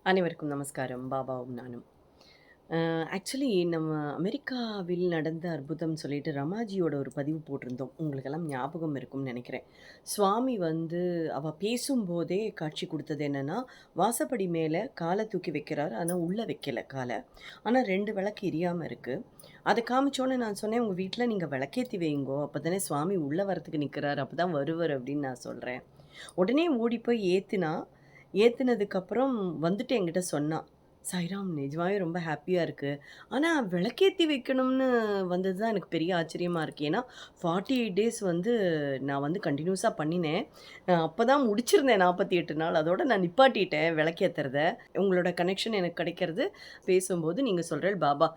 அனைவருக்கும் நமஸ்காரம். பாபாவும் நானும். ஆக்சுவலி நம்ம அமெரிக்காவில் நடந்த அற்புதம் சொல்லிட்டு ரமாஜியோட ஒரு பதிவு போட்டிருந்தோம். உங்களுக்கெல்லாம் ஞாபகம் இருக்கும்னு நெனைக்கிறேன். சுவாமி வந்து அவ பேசும்போதே காட்சி குடுத்தது என்னன்னா, வாசப்படி மேல கால தூக்கி வைக்கிறாரு. ஆனா உள்ள வைக்கல கால. ஆனா 2 விளக்கு எரியாம இருக்கு. அத காமிச்சோனே நான் சொன்னேன், "உங்க வீட்ல நீங்க விளக்கேத்தி வையுங்கோ. அப்பதானே சுவாமி உள்ள வரதுக்கு நிக்கிறாரு. அப்பதான் வருவாரு" அப்படின்னு நான் சொல்றேன். உடனே ஓடி போய் ஏத்துனா. ஏத்துனதுக்கப்புறம் வந்துட்டு என்கிட்ட சொன்னா. "சாய்ராம் நிஜமாவே ரொம்ப ஹேப்பியா இருக்கு. ஆனா விளக்கேத்தி வைக்கணும்னு வந்தது தான் எனக்கு பெரிய ஆச்சரியமா இருக்கு. ஏன்னா 48 டேஸ் வந்து நான் வந்து கன்டினியூஸா பண்ணினேன். அப்பதான் முடிச்சிருந்தேன் 48 நாள். அதோட நான் நிப்பாட்டிட்டேன் விளக்கேத்துறத. உங்களோட கனெக்ஷன் எனக்கு கிடைக்கிறது. பேசும்போது நீங்க சொல்றேள், "பாபா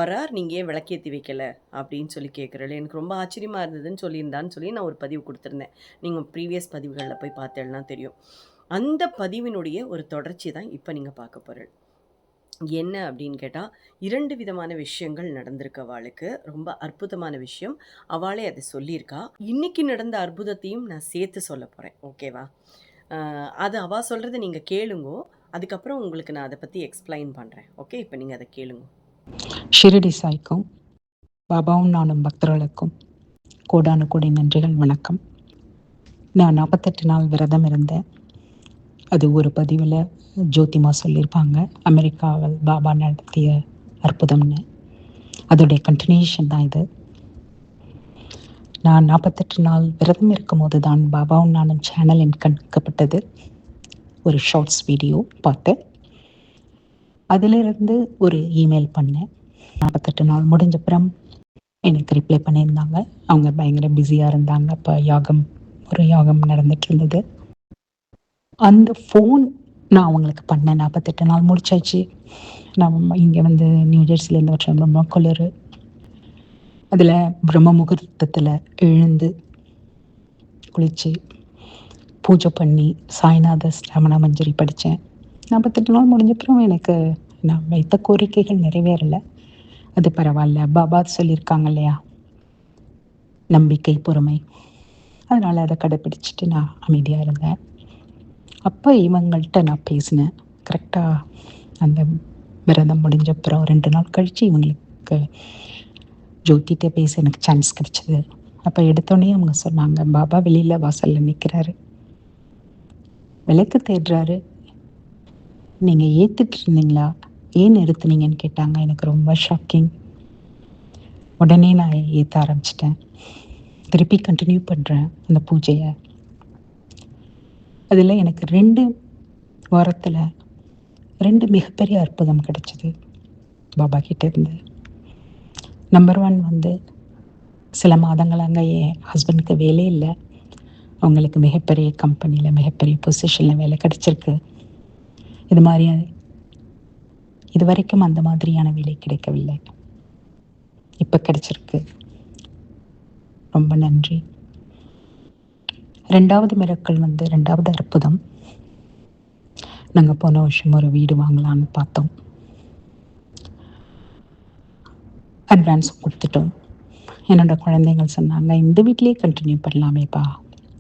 வரார். நீங்க ஏன் விளக்கேத்தி வைக்கல?" அப்படின்னு சொல்லி கேட்கிறேள். எனக்கு ரொம்ப ஆச்சரியமா இருந்ததுன்னு சொல்லியிருந்தான்னு சொல்லி நான் ஒரு பதிவு குடுத்திருந்தேன். நீங்க ப்ரீவியஸ் பதிவுகள்ல போய் பார்த்தேள்னா தெரியும். அந்த பதிவினுடைய ஒரு தொடர்ச்சி தான் இப்ப நீங்க பார்க்க போறீள். என்ன அப்படின்னு கேட்டா, 2 விதமான விஷயங்கள் நடந்திருக்கு அவாளுக்கு. ரொம்ப அற்புதமான விஷயம். அவாளே அத சொல்லியிருக்கா. இன்னைக்கு நடந்த அற்புதத்தையும் நான் சேர்த்து சொல்லப் போறேன். ஓகேவா? அ அது அவா சொல்றத நீங்க கேளுங்கோ. அதுக்கப்புறம் உங்களுக்கு நான் அத பத்தி எக்ஸ்ப்ளைன் பண்றேன். ஓகே? இப்ப நீங்க அத கேளுங்கோ. ஷிரடி சாய்க்கும் பாபாவும் நானும் பக்தர்களுக்கும் கோடானு கோடி நன்றிகள், வணக்கம். நான் 48 நாள் விரதம் இருந்தேன். அது ஒரு பதிவில் ஜோதிமா சொல்லியிருப்பாங்க, அமெரிக்காவில் பாபா நடத்திய அற்புதம்னு. அதோடைய கண்டினியூஷன் தான் இது. நான் 48 நாள் விரதம் இருக்கும்போது தான் பாபாவும் நானும் சேனல் என் கண்கப்பட்டது. ஒரு ஷார்ட்ஸ் வீடியோ பார்த்தேன். அதிலிருந்து ஒரு இமெயில் பண்ணேன். 48 நாள் முடிஞ்சப்புறம் எனக்கு ரிப்ளை பண்ணியிருந்தாங்க. அவங்க பயங்கர பிஸியாக இருந்தாங்க. அப்போ ஒரு யாகம் நடந்துட்டு இருந்தது. அந்த ஃபோன் நான் அவங்களுக்கு பண்ணேன். 48 நாள் முடிச்சாச்சு. நம்ம இங்கே வந்து நியூ ஜெர்சிலேருந்து வர ரொம்ப குளிர். அதில் பிரம்ம முகூர்த்தத்தில் எழுந்து குளித்து பூஜை பண்ணி சாய்நாத ரமண மஞ்சரி படித்தேன். 48 நாள் முடிஞ்சப்புறம் எனக்கு நான் வைத்த கோரிக்கைகள் நிறைவேறலை. அது பரவாயில்ல, பாபா சொல்லியிருக்காங்க இல்லையா, நம்பிக்கை, பொறுமை. அதனால் அதை கடைப்பிடிச்சிட்டு நான் அமைதியாக இருந்தேன். அப்போ இவங்கள்ட்ட நான் பேசினேன். கரெக்டாக அந்த விரதம் முடிஞ்சப்புறம் 2 நாள் கழித்து இவங்களுக்கு ஜோதிகிட்ட பேச எனக்கு சான்ஸ் கிடச்சிது. அப்போ எடுத்தோடனே அவங்க சொன்னாங்க, பாபா வெளியில் வாசலில் நிற்கிறாரு, விளக்கு தேடுறாரு, நீங்கள் ஏற்றுட்டு இருந்தீங்களா, ஏன் நிறுத்துனீங்கன்னு கேட்டாங்க. எனக்கு ரொம்ப ஷாக்கிங். உடனே நான் ஏற்ற ஆரம்பிச்சிட்டேன். திருப்பி கண்டினியூ பண்ணுறேன் அந்த பூஜையை. அதில் எனக்கு 2 வாரத்தில் 2 மிகப்பெரிய அற்புதம் கிடைச்சிது பாபா கிட்டேருந்து. நம்பர் 1 வந்து சில மாதங்கள் அங்கே என் ஹஸ்பண்டுக்கு வேலையே இல்லை. அவங்களுக்கு மிகப்பெரிய கம்பெனியில் மிகப்பெரிய பொசிஷனில் வேலை கிடச்சிருக்கு. இது வரைக்கும் அந்த மாதிரியான வேலை கிடைக்கவில்லை. இப்போ கிடைச்சிருக்கு. ரொம்ப நன்றி. 2வது மிரக்கல் வந்து 2வது அற்புதம். நாங்கள் போன வருஷம் ஒரு வீடு வாங்கலான்னு பார்த்தோம். அட்வான்ஸ் கொடுத்துட்டோம். என்னோடய குழந்தைங்கள் சொன்னாங்க, இந்த வீட்லேயே கண்டினியூ பண்ணலாமேப்பா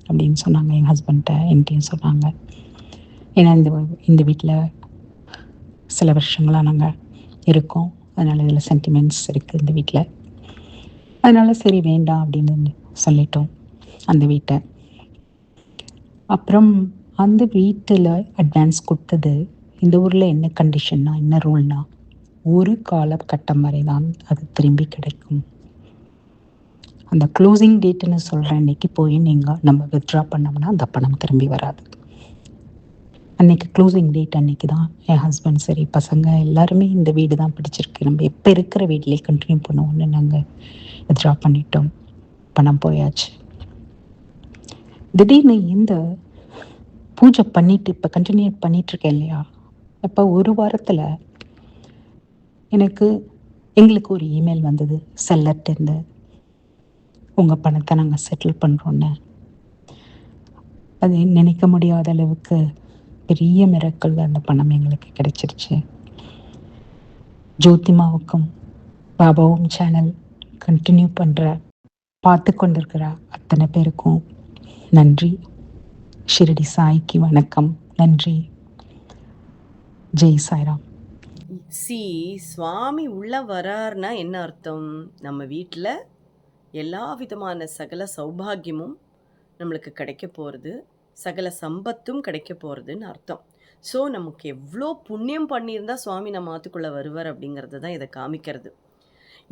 அப்படின்னு சொன்னாங்க. என் ஹஸ்பண்ட்ட என்கிட்டையும் சொன்னாங்க. ஏன்னா இந்த வீட்டில் சில வருஷங்களாக நாங்கள் இருக்கோம். அதனால் இதில் சென்டிமெண்ட்ஸ் இருக்குது இந்த வீட்டில். அதனால் சரி வேண்டாம் அப்படின்னு சொல்லிட்டோம் அந்த வீட்டை. அப்புறம் அந்த வீட்டில் அட்வான்ஸ் கொடுத்தது, இந்த ஊரில் என்ன கண்டிஷன்னா, என்ன ரூல்னா, ஒரு காலகட்டம் வரை தான் அது திரும்பி கிடைக்கும். அந்த க்ளோசிங் டேட்டுன்னு சொல்கிற அன்னைக்கு போய் நம்ம வித்ட்ரா பண்ணோம்னா அந்த பணம் திரும்பி வராது. அன்றைக்கி க்ளோசிங் டேட் அன்றைக்கி தான் என் ஹஸ்பண்ட் சரி பசங்க எல்லாருமே இந்த வீடு தான் பிடிச்சிருக்கு, நம்ம எப்போ இருக்கிற வீட்டிலே கண்டினியூ பண்ணுவோம்னு நாங்கள் வித்ட்ரா பண்ணிட்டோம். பணம் போயாச்சு. திடீர்னு இந்த பூஜை பண்ணிவிட்டு இப்போ கண்டினியூ பண்ணிகிட்ருக்கேன் இல்லையா, அப்போ ஒரு வாரத்தில் எங்களுக்கு ஒரு இமெயில் வந்தது செல்லர்ட்டேருந்து, உங்கள் பணத்தை நாங்கள் செட்டில் பண்ணுறோன்னு. அது நினைக்க முடியாத அளவுக்கு பெரிய மிரக்கல். அந்த பணம் எங்களுக்கு கிடைச்சிருச்சு. ஜோதிமாவுக்கும் பாபாவும் சேனல் கண்டினியூ பார்த்து கொண்டிருக்கிற அத்தனை பேருக்கும் நன்றி. ஷிரடி சாய்க்கு வணக்கம், நன்றி. ஜெய் சாய்ராம். சி சுவாமி உள்ள வரார்னா என்ன அர்த்தம்? நம்ம வீட்ல எல்லா விதமான சகல சௌபாகியமும் நம்மளுக்கு கிடைக்க போகிறது, சகல சம்பத்தும் கிடைக்க போகிறதுன்னு அர்த்தம். ஸோ நமக்கு எவ்வளோ புண்ணியம் பண்ணியிருந்தா சுவாமி நம்ம ஆத்துக்குள்ளே வருவார் அப்படிங்கிறது தான் இதை காமிக்கிறது.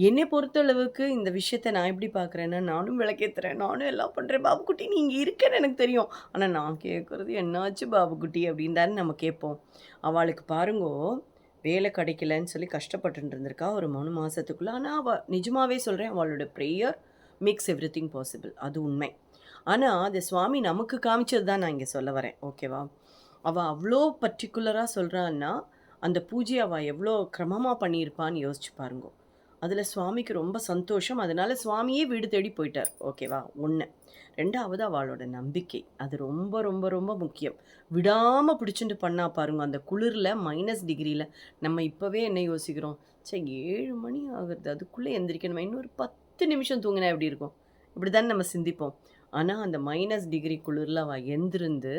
என்னை பொறுத்தளவுக்கு இந்த விஷயத்த நான் எப்படி பார்க்குறேன்னா, நானும் விளக்கேத்துறேன், நானும் எல்லாம் பண்ணுறேன். பாபுக்குட்டி நீ இங்கே இருக்கன்னு எனக்கு தெரியும். ஆனால் நான் கேட்குறது என்னாச்சு பாபுக்குட்டி அப்படின்னு தானே நம்ம கேட்போம். அவளுக்கு பாருங்கோ வேலை கிடைக்கலன்னு சொல்லி கஷ்டப்பட்டுட்டு இருந்திருக்கா ஒரு 3 மாதத்துக்குள்ளே. ஆனால் அவள் நிஜமாவே சொல்கிறேன், அவளோட ப்ரேயர் மேக்ஸ் எவ்ரிதிங் பாசிபிள். அது உண்மை. ஆனால் அது சுவாமி நமக்கு காமிச்சது தான் நான் இங்கே சொல்ல வரேன். ஓகேவா? அவள் அவ்வளோ பர்டிகுலராக சொல்கிறான்னா அந்த பூஜையை அவள் எவ்வளோ கிரமமாக பண்ணியிருப்பான்னு யோசிச்சு பாருங்கோ. அதில் சுவாமிக்கு ரொம்ப சந்தோஷம். அதனால சுவாமியே வீடு தேடி போயிட்டார். ஓகேவா? 1. 2வது அவளோட நம்பிக்கை. அது ரொம்ப ரொம்ப ரொம்ப முக்கியம். விடாமல் பிடிச்சிட்டு பண்ணா பாருங்க. அந்த குளிரில் -டிகிரியில் நம்ம இப்போவே என்ன யோசிக்கிறோம், சே 7 மணி ஆகுது அதுக்குள்ளே எந்திரிக்கணுமா, இன்னொரு 10 நிமிஷம் தூங்கினா எப்படி இருக்கும், இப்படி தானே நம்ம சிந்திப்போம். ஆனால் அந்த -டிகிரி குளிரில் அவள் எந்திருந்து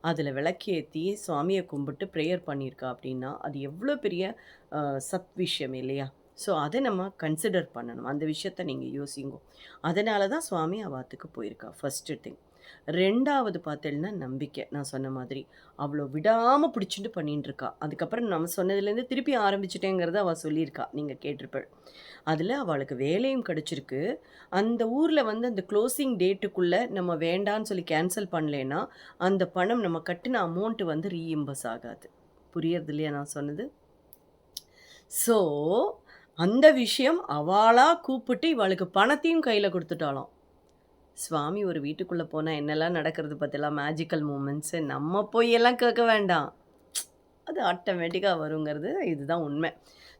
அதில் விளக்கேற்றி சுவாமியை கும்பிட்டு ப்ரேயர் பண்ணியிருக்கா அப்படின்னா அது எவ்வளோ பெரிய சத் விஷயம் இல்லையா? ஸோ அதை நம்ம கன்சிடர் பண்ணணும். அந்த விஷயத்த நீங்கள் யோசிங்கோ. அதனால தான் சுவாமி அவாத்துக்கு போயிருக்கா ஃபஸ்ட்டு திங். 2வது பார்த்தேன்னா நம்பிக்கை. நான் சொன்ன மாதிரி அவ்வளோ விடாமல் பிடிச்சிட்டு பண்ணிட்டு இருக்கா. அதுக்கப்புறம் நம்ம சொன்னதுலேருந்து திருப்பி ஆரம்பிச்சிட்டேங்கிறத அவள் சொல்லியிருக்கா, நீங்கள் கேட்டிருப்பள். அதில் அவளுக்கு வேலையும் கிடச்சிருக்கு. அந்த ஊரில் வந்து அந்த க்ளோசிங் டேட்டுக்குள்ளே நம்ம வேண்டான்னு சொல்லி கேன்சல் பண்ணலேன்னா அந்த பணம் நம்ம கட்டின அமௌண்ட்டு வந்து ரீஇம்பர்ஸ் ஆகாது. புரியறது இல்லையா நான் சொன்னது? ஸோ அந்த விஷயம் அவளா கூப்பிட்டு இவளுக்கு பணத்தையும் கையில் கொடுத்துட்டாளாம். சுவாமி ஒரு வீட்டுக்குள்ளே போனால் என்னெல்லாம் நடக்கிறது பார்த்தலாம், மேஜிக்கல் மூமெண்ட்ஸு. நம்ம போய் எல்லாம் கேட்க வேண்டாம், அது ஆட்டோமேட்டிக்காக வருங்கிறது இதுதான் உண்மை.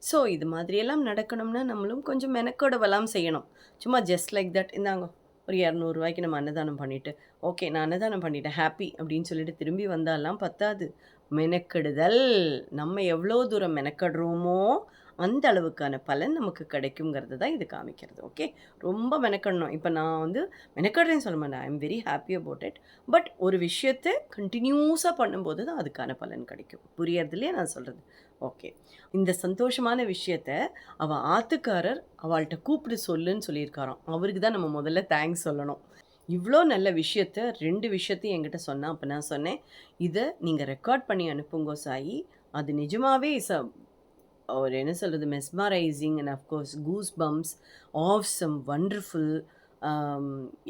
ஸோ இது மாதிரியெல்லாம் நடக்கணும்னா நம்மளும் கொஞ்சம் மெனக்கோடவெல்லாம் செய்யணும். சும்மா ஜஸ்ட் லைக் தட் இந்தாங்க ஒரு 200 நம்ம அன்னதானம் பண்ணிவிட்டு, ஓகே நான் அன்னதானம் பண்ணிட்டேன் ஹாப்பி அப்படின்னு சொல்லிட்டு திரும்பி வந்தாலாம் பத்தாது. மெனக்கெடுதல். நம்ம எவ்வளோ தூரம் மெனக்கடுறோமோ அந்த அளவுக்கான பலன் நமக்கு கிடைக்குங்கிறது தான் இது காமிக்கிறது. ஓகே, ரொம்ப மெனக்கடணும். இப்போ நான் வந்து மெனக்கடுறேன்னு சொல்ல மாட்டேன், I am very happy about it. But ஒரு விஷயத்தை கண்டினியூஸாக பண்ணும்போது தான் அதுக்கான பலன் கிடைக்கும். புரியறது இல்லையா நான் சொல்கிறது? ஓகே, இந்த சந்தோஷமான விஷயத்த அவள் ஆத்துக்காரர் அவள்கிட்ட கூப்பிட்டு சொல்லுன்னு சொல்லியிருக்காராம். அவருக்கு தான் நம்ம முதல்ல தேங்க்ஸ் சொல்லணும். இவ்வளோ நல்ல விஷயத்த 2 விஷயத்தையும் என்கிட்ட சொன்னா. அப்போ நான் சொன்னேன், இதை நீங்கள் ரெக்கார்ட் பண்ணி அனுப்புங்கோ சாயி. அது நிஜமாவே ஒரு என்ன சொல்கிறது, mesmerising and of course goose bumps, awesome, wonderful,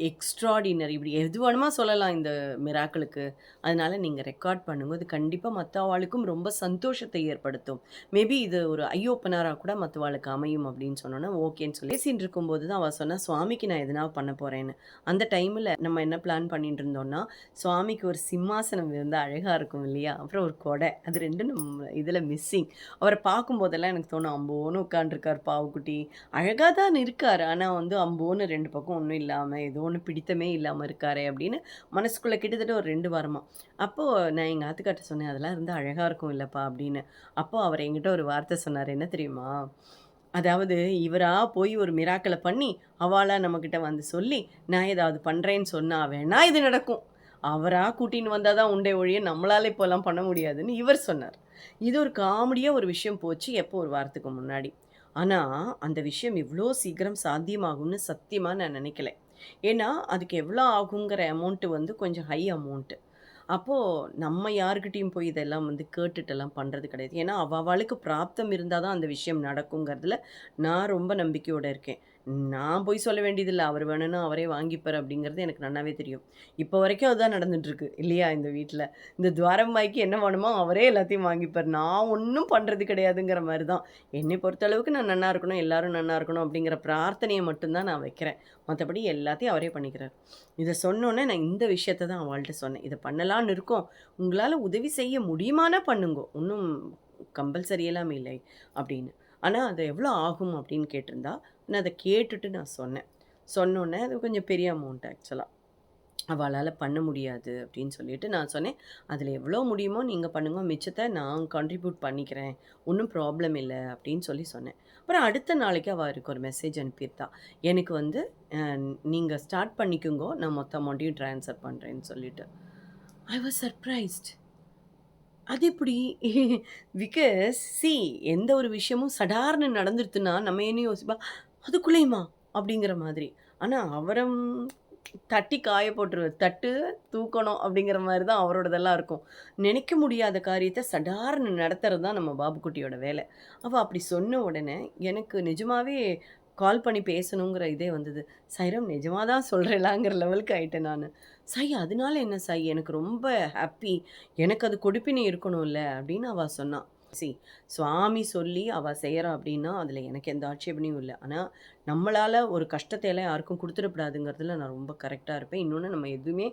extraordinary, இப்படி எது வேணுமா சொல்லலாம் இந்த மிராக்களுக்கு. அதனால் நீங்கள் ரெக்கார்ட் பண்ணுங்க. அது கண்டிப்பாக மற்றவாளுக்கும் ரொம்ப சந்தோஷத்தை ஏற்படுத்தும். மேபி இது ஒரு ஐ ஓப்பனராக கூட மற்றவாளுக்கு அமையும் அப்படின்னு சொன்னோன்னா ஓகேன்னு சொல்லி பேசின்னு இருக்கும்போது தான் அவள் சொன்னால் சுவாமிக்கு நான் எதனா பண்ண போகிறேன்னு. அந்த டைமில் நம்ம என்ன பிளான் பண்ணிட்டு இருந்தோம்னா, சுவாமிக்கு ஒரு சிம்மாசனம் இருந்தால் அழகாக இருக்கும் இல்லையா, அப்புறம் ஒரு கொடை, அது 2 நம்ம இதில் மிஸ்ஸிங். அவரை பார்க்கும்போதெல்லாம் எனக்கு தோணும், அம்போன்னு உட்காண்டிருக்கார் பாவுக்குட்டி, அழகாக தான் இருக்கார், ஆனால் வந்து அம்போன்னு 2 பக்கம் ஒன்றும் இல்லாமல் ஏதோ ஒன்று பிடித்தமே இல்லாமல் இருக்காரே அப்படின்னு மனசுக்குள்ளே கிட்டத்தட்ட ஒரு 2 வாரமாக. அப்போது நான் எங்கள் ஆத்துக்காட்ட சொன்னேன், அதெல்லாம் இருந்தால் அழகாக இருக்கும் இல்லைப்பா அப்படின்னு. அப்போது அவர் என்கிட்ட ஒரு வார்த்தை சொன்னார், என்ன தெரியுமா? அதாவது இவரா போய் ஒரு மிராக்களை பண்ணி அவளா நம்மக்கிட்ட வந்து சொல்லி நான் ஏதாவது பண்ணுறேன்னு சொன்னா வேணா இது நடக்கும், அவரா கூட்டின்னு வந்தால் தான் உண்டே ஒழிய நம்மளால இப்போல்லாம் பண்ண முடியாதுன்னு இவர் சொன்னார். இது ஒரு காமெடியாக ஒரு விஷயம் போச்சு எப்போ, ஒரு வாரத்துக்கு முன்னாடி. ஆனால் அந்த விஷயம் இவ்வளோ சீக்கிரம் சாத்தியமாகும்னு சத்தியமாக நான் நினைக்கல. ஏன்னா அதுக்கு எவ்வளோ ஆகுங்கிற அமௌண்ட்டு வந்து கொஞ்சம் ஹை அமௌண்ட்டு. அப்போது நம்ம யாருக்கிட்டேயும் போய் இதெல்லாம் வந்து கேட்டுட்டெல்லாம் பண்ணுறது கிடையாது. ஏன்னா அவளுக்கு பிராப்தம் இருந்தால் தான் அந்த விஷயம் நடக்குங்கிறதுல நான் ரொம்ப நம்பிக்கையோடு இருக்கேன். நான் போய் சொல்ல வேண்டியதில்லை, அவர் வேணும்னா அவரே வாங்கிப்பார் அப்படிங்கிறது எனக்கு நல்லாவே தெரியும். இப்போ வரைக்கும் அதுதான் நடந்துட்டுருக்கு இல்லையா இந்த வீட்டில். இந்த துவாரம்மாய்க்கு என்ன வேணுமோ அவரே எல்லாத்தையும் வாங்கிப்பார், நான் ஒன்றும் பண்ணுறது கிடையாதுங்கிற மாதிரி தான். என்னை பொறுத்தளவுக்கு நான் நன்னா இருக்கணும், எல்லாரும் நன்னா இருக்கணும் அப்படிங்கிற பிரார்த்தனையை மட்டும்தான் நான் வைக்கிறேன். மற்றபடி எல்லாத்தையும் அவரே பண்ணிக்கிறார். இதை சொன்னோன்னே நான் இந்த விஷயத்தை தான் அவள்கிட்ட சொன்னேன், இதை பண்ணலான்னு இருக்கோம், உங்களால் உதவி செய்ய முடியுமானா பண்ணுங்கோ, ஒன்றும் கம்பல்சரியெல்லாம் இல்லை அப்படின்னு. ஆனால் அது எவ்வளோ ஆகும் அப்படின்னு கேட்டிருந்தா நான் அதை கேட்டுட்டு நான் சொன்னேன். சொன்னோன்னே அது கொஞ்சம் பெரிய அமௌண்ட் ஆக்சுவலாக, அவளால் பண்ண முடியாது அப்படின்னு சொல்லிட்டு நான் சொன்னேன், அதில் எவ்வளோ முடியுமோ நீங்கள் பண்ணுங்க, மிச்சத்தை நான் கான்ட்ரிபியூட் பண்ணிக்கிறேன், ஒன்றும் ப்ராப்ளம் இல்லை அப்படின்னு சொல்லி சொன்னேன். அப்புறம் அடுத்த நாளைக்கு அவருக்கு ஒரு மெசேஜ் அனுப்பியிருந்தா, எனக்கு வந்து நீங்கள் ஸ்டார்ட் பண்ணிக்கோங்கோ, நான் மொத்த அமௌண்ட்டையும் ட்ரான்ஸ்ஃபர் பண்ணுறேன்னு சொல்லிட்டு. I was surprised. அது எப்படி? பிகாஸ் எந்த ஒரு விஷயமும் சடார்ன்னு நடந்துருத்துன்னா, நம்ம என்ன யோசிப்பா, "அதுக்குள்ளேயுமா?" அப்படிங்கிற மாதிரி. ஆனா அவரம் தட்டி காய போட்டுருவாரு. "தட்டு, தூக்கணும்" அப்படிங்கிற மாரி தான் அவரோடதெல்லாம் இருக்கும். நினைக்க முடியாத காரியத்த சடார்ன்னு நடத்துறது தான் நம்ம பாபுக்குட்டியோட வேல. அவ அப்படி சொன்ன உடனே, எனக்கு நிஜமாவே கால் பண்ணி பேசணுங்கிற இதே வந்தது. "சாய்ராம் நிஜமா தான் சொல்றேலாங்கிற லெவலுக்கு ஆயிட்டேன் நானு. "சாய் அதனால என்ன சாய்? எனக்கு ரொம்ப ஹாப்பி. எனக்கு அது கொடுப்பினை இருக்கணும்ல" அப்படின்னு அவ சொன்னா. சி சுவாமி சொல்லி அவ செய்றா அப்படின்னா, அதில எனக்கு எந்த ஆட்சேபனையும் இல்ல. ஆனா, நம்மளால ஒரு கஷ்டத்த எல்லாம் யாருக்கும் குடுத்துறக்கூடாதுங்கிறதுல நான் ரொம்ப கரெக்ட்டா இருப்பேன். இன்னொன்னு நம்ம எதுவுமே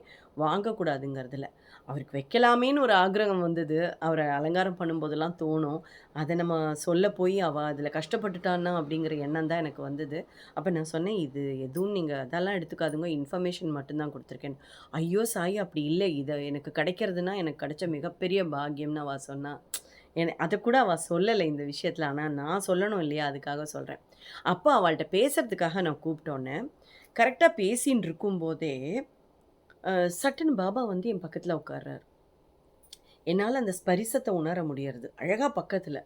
வாங்கக்கூடாதுங்கிறதுல. அவருக்கு வைக்கலாமேன்னு ஒரு ஆக்கிரகம் வந்தது. அவர அலங்காரம் பண்ணும்போதெல்லாம் தோணும். அத நம்ம சொல்ல போய் அவ அதில கஷ்டப்பட்டுட்டான்னா அப்படிங்கிற எண்ணம் தான் எனக்கு வந்தது. அப்ப நான் சொன்னேன், "இது எதுவும் நீங்க அதெல்லாம் எடுத்துக்காதுங்க. இன்ஃபர்மேஷன் மட்டும் தான் குடுத்துருக்கேன்." "ஐயோ! சாயி அப்படி இல்ல. இத எனக்கு கிடைக்கிறதுனா எனக்கு கிடைச்ச மிகப்பெரிய பாக்கியம்னு" அவ சொன்னா. அதக்கூட அவ சொல்லல இந்த விஷயத்துல. ஆனா நான் சொல்லணும் இல்லையா? அதுக்காக சொல்றேன். அப்ப அவள்ட்ட பேசுறதுக்காக நான் கூப்பிட்டோன்னே, கரெக்ட்டா பேசின்னு இருக்கும்போதே, சட்டுன்னு பாபா வந்து என் பக்கத்துல உட்கார்றாரு. என்னால அந்த ஸ்பரிசத்த உணர முடியறது. அழகா பக்கத்துல.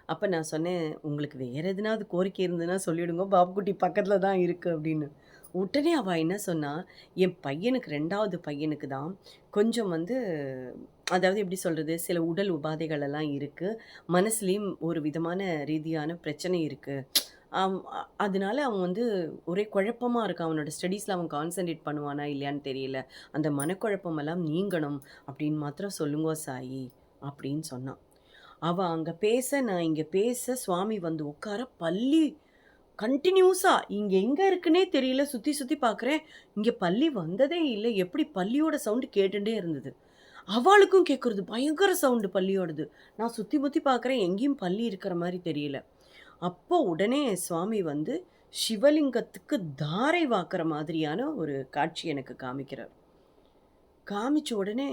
அப்ப நான் சொன்னேன், "உங்களுக்கு வேற எதுனாவது கோரிக்கை இருந்ததுன்னா சொல்லிடுங்க. பாப்புக்குட்டி பக்கத்துல தான் இருக்கு" அப்படின்னு. உடனே அவ என்ன சொன்னா, என் பையனுக்கு 2வது பையனுக்கு தான் கொஞ்சம் வந்து அதாவது எப்படி சொல்றது? சில உடல் உபாதைகள் எல்லாம் இருக்கு. மனசுலயும் ஒரு விதமான ரீதியான பிரச்சனை இருக்கு. அதனால அவன் வந்து ஒரே குழப்பமா இருக்கான். அவனோட ஸ்டடீஸ்ல அவன் கான்சன்ட்ரேட் பண்ணுவானா இல்லையான்னு தெரியல. அந்த மனக்குழப்பம் எல்லாம் நீங்கணும் அப்படின்னு மாத்திரம் சொல்லுங்கோ சாயி அப்படின்னு சொன்னான். அவ அங்க பேச, நான் இங்க பேச, சுவாமி வந்து உட்கார, பல்லி கன்டினியூஸா இங்க எங்க இருக்குன்னே தெரியல. சுத்தி சுத்தி பார்க்குறேன். இங்க பல்லி வந்ததே இல்ல. எப்படி பல்லியோட சவுண்ட் கேட்டுட்டே இருந்தது. அவாளுக்கும் கேட்கறது. பயங்கர சவுண்ட் பல்லியோடது. நான் சுத்தி முத்தி பார்க்குறேன். எங்கேயும் பல்லி இருக்கிற மாரி தெரியல. அப்போ உடனே சுவாமி வந்து சிவலிங்கத்துக்கு தாரை வாக்குற மாதிரியான ஒரு காட்சி எனக்கு காமிக்கிறார். காமிச்ச உடனே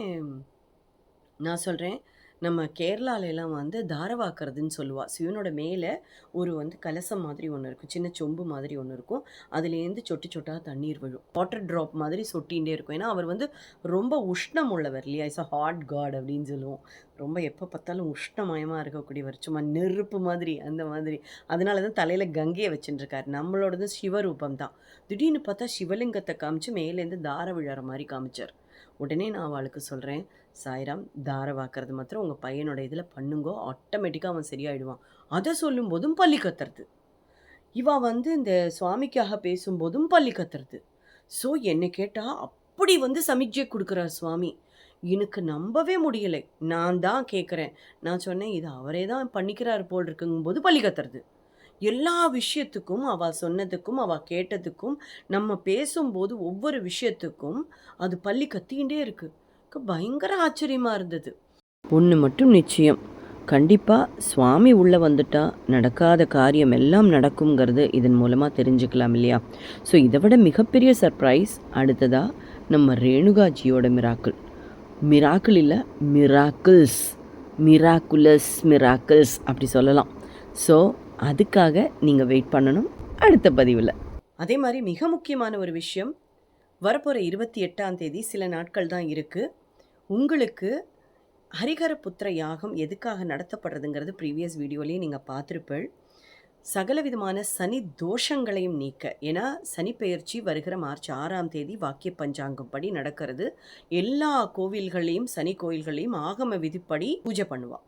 நான் சொல்றேன், நம்ம கேரளாலலாம் வந்து தார வாக்குறதுன்னு சொல்லுவா. சிவனோட மேல ஒரு வந்து கலசம் மாதிரி ஒண்ணு இருக்கும். சின்ன சொம்பு மாதிரி ஒண்ணு இருக்கும். அதுலேருந்து சொட்டு சொட்டா தண்ணீர் விழும். வாட்டர் ட்ராப் மாதிரி சொட்டின்டே இருக்கும். ஏன்னா, அவர் வந்து ரொம்ப உஷ்ணம் உள்ளவர் இல்லையா? இஸ் அ ஹாட் காட் அப்படின்னு சொல்லுவோம். ரொம்ப எப்ப பார்த்தாலும் உஷ்ணமயமா இருக்கக்கூடியவர். சும்மா நெருப்பு மாதிரி அந்த மாதிரி. அதனால தான் தலையில கங்கைய வச்சுட்டுருக்காரு. நம்மளோடது சிவரூபம் தான். திடீர்னு பார்த்தா சிவலிங்கத்த காமிச்சு மேலேருந்து தார விழற மாரி காமிச்சார். உடனே நான் அவளுக்கு சொல்றேன், "சாய்ராம் தார வாக்குறது மாத்திரம் உங்க பையனோட இதில பண்ணுங்கோ. ஆட்டோமேட்டிக்கா அவன் சரியாயிடுவான்." அத சொல்லும்போதும் பல்லி கத்துறது. இவ வந்து இந்த சுவாமிக்காக பேசும்போதும் பல்லி கத்துறது. ஸோ என்ன கேட்டா, அப்படி வந்து சமிக்ஞை குடுக்குறார் சுவாமி. எனக்கு நம்பவே முடியலை. நான் தான் கேட்கிறேன். நான் சொன்னேன், "இது அவரே தான் பண்ணிக்கிறார் போல் இருக்குங்கும்போது" பல்லி கத்துறது. எல்லா விஷயத்துக்கும், அவ சொன்னதுக்கும், அவ கேட்டதுக்கும், நம்ம பேசும்போது ஒவ்வொரு விஷயத்துக்கும், அது பல்லி கத்திக்கிண்டே இருக்கு. எனக்கு பயங்கர ஆச்சரியமா இருந்தது. ஒண்ணு மட்டும் நிச்சயம். கண்டிப்பா சுவாமி உள்ள வந்துட்டா, நடக்காத காரியம் எல்லாம் நடக்குங்கிறது இதன் மூலமா தெரிஞ்சுக்கலாம் இல்லையா? ஸோ இத விட மிகப்பெரிய சர்ப்ரைஸ் அடுத்ததா நம்ம ரேணுகாஜியோட மிராக்கிள். மிராக்கிள் இல்ல, மிராக்கிள்ஸ். மிராக்குலஸ், மிராக்கிள்ஸ் அப்படி சொல்லலாம். ஸோ அதுக்காக நீங்க வெயிட் பண்ணணும் அடுத்த பதிவுல. அதே மாரி மிக முக்கியமான ஒரு விஷயம், வரப்போற 28ஆம் தேதி சில நாட்கள் தான் இருக்கு. உங்களுக்கு ஹரிஹரபுத்திர யாகம் எதுக்காக நடத்தப்படுறதுங்கிறது ப்ரீவியஸ் வீடியோலயே நீங்க பார்த்திருப்பீள். சகல விதமான சனி தோஷங்களையும் நீக்க ஏன்னா சனி பெயர்ச்சி வருகிற மார்ச் 6ஆம் தேதி வாக்கிய பஞ்சாங்கம் படி நடக்கிறது. எல்லா கோவில்களையும் சனி கோயில்களையும் ஆகம விதிப்படி பூஜை பண்ணுவா.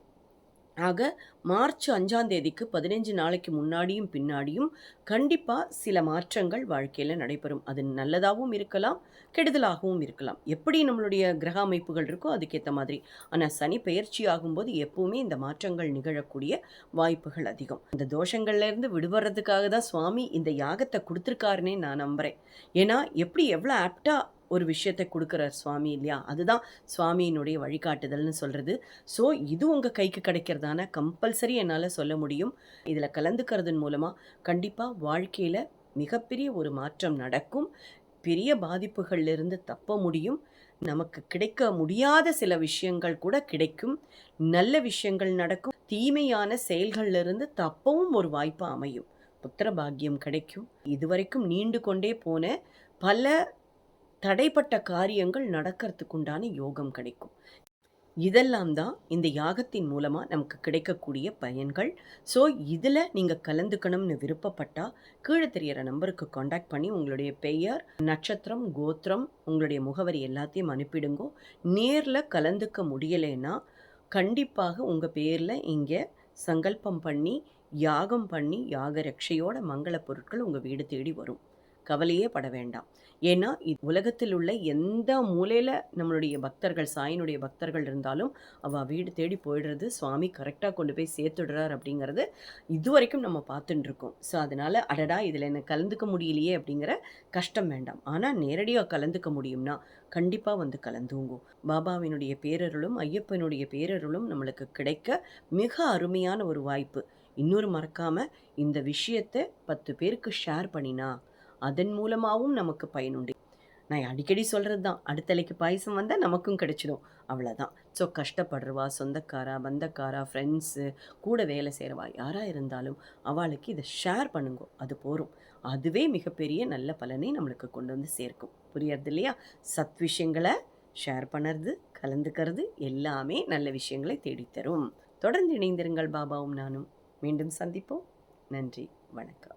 ஆக மார்ச் 5ஆம் தேதிக்கு 15 நாளைக்கு முன்னாடியும் பின்னாடியும் கண்டிப்பா சில மாற்றங்கள் வாழ்க்கையில நடைபெறும். அது நல்லதாவும் இருக்கலாம், கெடுதலாகவும் இருக்கலாம். எப்படி நம்மளுடைய கிரக அமைப்புகள் இருக்கோ அதுக்கேத்த மாதிரி. ஆனா சனி பெயர்ச்சி ஆகும்போது எப்பவுமே இந்த மாற்றங்கள் நிகழக்கூடிய வாய்ப்புகள் அதிகம். இந்த தோஷங்கள்ல இருந்து விடுபடுறதுக்காக தான் சுவாமி இந்த யாகத்த குடுத்துருக்காருன்னே நான் நம்புறேன். ஏன்னா எப்படி எவ்வளோ ஆப்ட்டா ஒரு விஷயத்த குடுக்குறார் சுவாமி இல்லையா? அதுதான் சுவாமியினுடைய வழிகாட்டுதல்னு சொல்றது. ஸோ இது உங்க கைக்கு கிடைக்கிறதான கம்பல்சரி என்னால சொல்ல முடியும். இதில கலந்துக்கிறதன் மூலமா கண்டிப்பா வாழ்க்கையில மிகப்பெரிய ஒரு மாற்றம் நடக்கும். பெரிய பாதிப்புகள்லிருந்து தப்ப முடியும். நமக்கு கிடைக்க முடியாத சில விஷயங்கள் கூட கிடைக்கும். நல்ல விஷயங்கள் நடக்கும். தீமையான செயல்கள்லிருந்து தப்பவும் ஒரு வாய்ப்பு அமையும். புத்திர பாக்கியம் கிடைக்கும். இதுவரைக்கும் நீண்டு கொண்டே போன பல தடைப்பட்ட காரியங்கள் நடக்கிறதுக்கு உண்டான யோகம் கிடைக்கும். இதெல்லாம் தான் இந்த யாகத்தின் மூலமா நமக்கு கிடைக்கக்கூடிய பயன்கள். ஸோ, இதில நீங்க கலந்துக்கணும்னு விருப்பப்பட்டா, கீழ தெரியிற நம்பருக்கு கான்டாக்ட் பண்ணி உங்களுடைய பெயர், நட்சத்திரம், கோத்திரம், உங்களுடைய முகவரி எல்லாத்தையும் அனுப்பிடுங்கோ. நேர்ல கலந்துக்க முடியலைன்னா, கண்டிப்பாக உங்க பேர்ல இங்க சங்கல்பம் பண்ணி, யாகம் பண்ணி, யாக ரக்ஷையோட மங்கள பொருட்கள் உங்க வீடு தேடி வரும். கவலையே பட வேண்டாம். ஏன்னா, உலகத்தில் உள்ள எந்த மூலையில நம்மளுடைய பக்தர்கள், சாயினுடைய பக்தர்கள் இருந்தாலும், அவ வீடு தேடி போயிடுறது, சுவாமி கரெக்ட்டா கொண்டு போய் சேர்த்துடுறார் அப்படிங்கிறது இதுவரைக்கும் நம்ம பார்த்துட்டு இருக்கோம். ஸோ, அதனால அடடா! இதில எனக்கு கலந்துக்க முடியலையே அப்படிங்கிற கஷ்டம் வேண்டாம். ஆனா, நேரடியா கலந்துக்க முடியும்னா, கண்டிப்பா வந்து கலந்துங்கோ. பாபாவினுடைய பேரருளும், ஐயப்பனுடைய பேரருளும் நம்மளுக்கு கிடைக்க மிக அருமையான ஒரு வாய்ப்பு. இன்னொரு மறக்காம இந்த விஷயத்த 10 பேருக்கு ஷேர் பண்ணினா, அதன் மூலமாவும் நமக்கு பயனுண்டு. நான் அடிக்கடி சொல்றது தான். அடுத்தலைக்கு பாயசம் வந்தா நமக்கும் கிடைச்சிடும். அவ்வளதான். ஸோ கஷ்டப்படுறவா, சொந்தக்காரா, பந்தக்காரா, ஃப்ரெண்ட்ஸு, கூட வேலை செய்றவா யாரா இருந்தாலும் அவாளுக்கு இத ஷேர் பண்ணுங்கோ. அது போரும். அதுவே மிகப்பெரிய நல்ல பலனை நம்மளுக்கு கொண்டு வந்து சேர்க்கும். புரியுறது இல்லையா? சத் விஷயங்கள ஷேர் பண்ணறது, கலந்துக்கிறது எல்லாமே நல்ல விஷயங்களை தேடித்தரும். தொடர்ந்து இணைந்திருங்கள் பாபாவும் நானும். மீண்டும் சந்திப்போம். நன்றி. வணக்கம்.